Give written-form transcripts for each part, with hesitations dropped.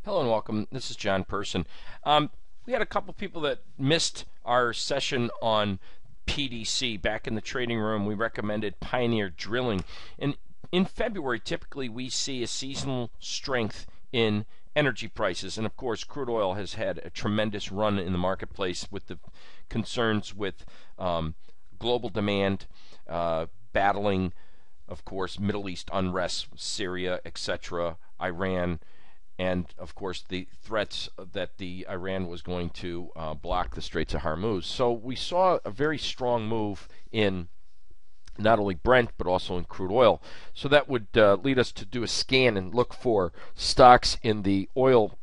Hello and welcome. This is John Person. We had a couple people that missed our session on PDC back in the trading room. We recommended Pioneer Drilling. And in February, typically we see a seasonal strength in energy prices. And of course, crude oil has had a tremendous run in the marketplace with the concerns with global demand, battling, of course, Middle East unrest, Syria, etc., Iran, and of course the threats that the Iran was going to block the Straits of Hormuz. So we saw a very strong move in not only Brent but also in crude oil. So that would lead us to do a scan and look for stocks in the oil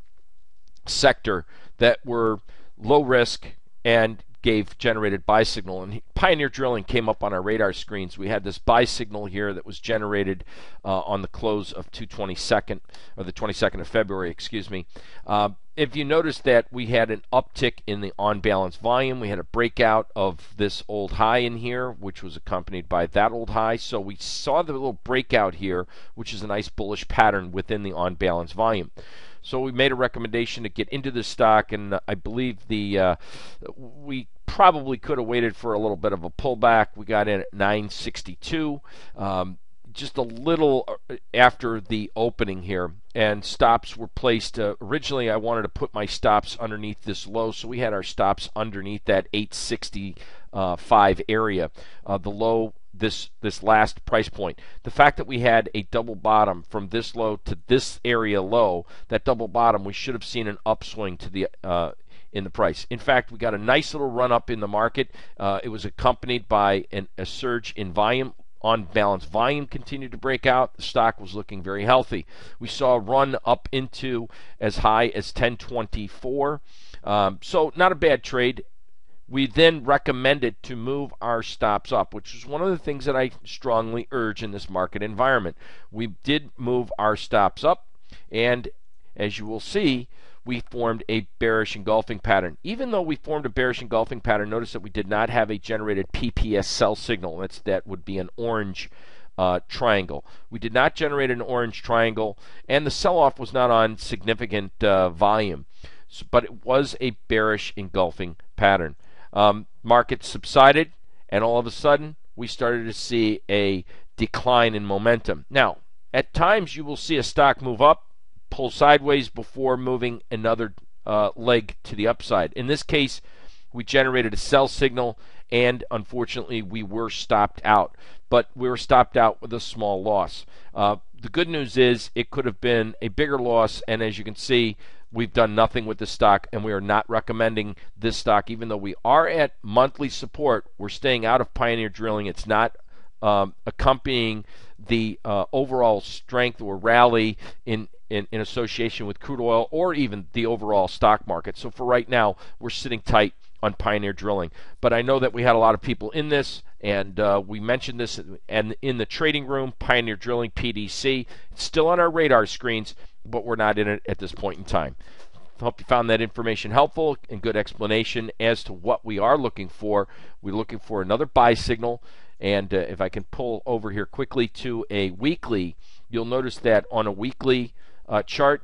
sector that were low risk and generated buy signal, and Pioneer Drilling came up on our radar screens. We had this buy signal here that was generated on the close of the 22nd of February, excuse me. If you notice that we had an uptick in the on-balance volume, we had a breakout of this old high in here, which was accompanied by that old high. So we saw the little breakout here, which is a nice bullish pattern within the on-balance volume. So we made a recommendation to get into this stock, and I believe we probably could have waited for a little bit of a pullback. We got in at 962, just a little after the opening here, and stops were placed. Originally, I wanted to put my stops underneath this low, so we had our stops underneath that 865 area, the low. This last price point. The fact that we had a double bottom from this low to this area low, that double bottom, we should have seen an upswing to the in the price. In fact, we got a nice little run up in the market. It was accompanied by a surge in volume. On balance, volume continued to break out. The stock was looking very healthy. We saw a run up into as high as 1024. So not a bad trade. We then recommended to move our stops up, which is one of the things that I strongly urge in this market environment. We did move our stops up, and as you will see, we formed a bearish engulfing pattern. Even though we formed a bearish engulfing pattern, notice that we did not have a generated PPS sell signal. That would be an orange triangle. We did not generate an orange triangle, and the sell-off was not on significant volume, but it was a bearish engulfing pattern. Market subsided, and all of a sudden we started to see a decline in momentum. Now, at times you will see a stock move up, pull sideways before moving another leg to the upside. In this case, we generated a sell signal, and unfortunately we were stopped out. But we were stopped out with a small loss. The good news is it could have been a bigger loss, and as you can see, we've done nothing with the stock, and we are not recommending this stock. Even though we are at monthly support, we're staying out of Pioneer Drilling. It's not accompanying the overall strength or rally in association with crude oil or even the overall stock market. So for right now, we're sitting tight on Pioneer Drilling. But I know that we had a lot of people in this, and we mentioned this and in the trading room, Pioneer Drilling, PDC. It's still on our radar screens, but we're not in it at this point in time. Hope you found that information helpful and good explanation as to what we are looking for. We're looking for another buy signal, and if I can pull over here quickly to a weekly, you'll notice that on a weekly chart,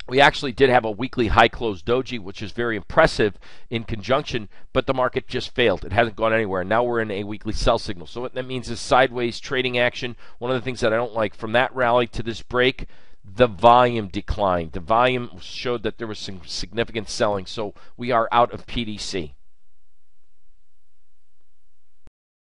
we actually did have a weekly high close doji, which is very impressive in conjunction, but the market just failed. It hasn't gone anywhere. Now we're in a weekly sell signal. So what that means is sideways trading action. One of the things that I don't like from that rally to this break, the volume declined. The volume showed that there was some significant selling. So we are out of PDC.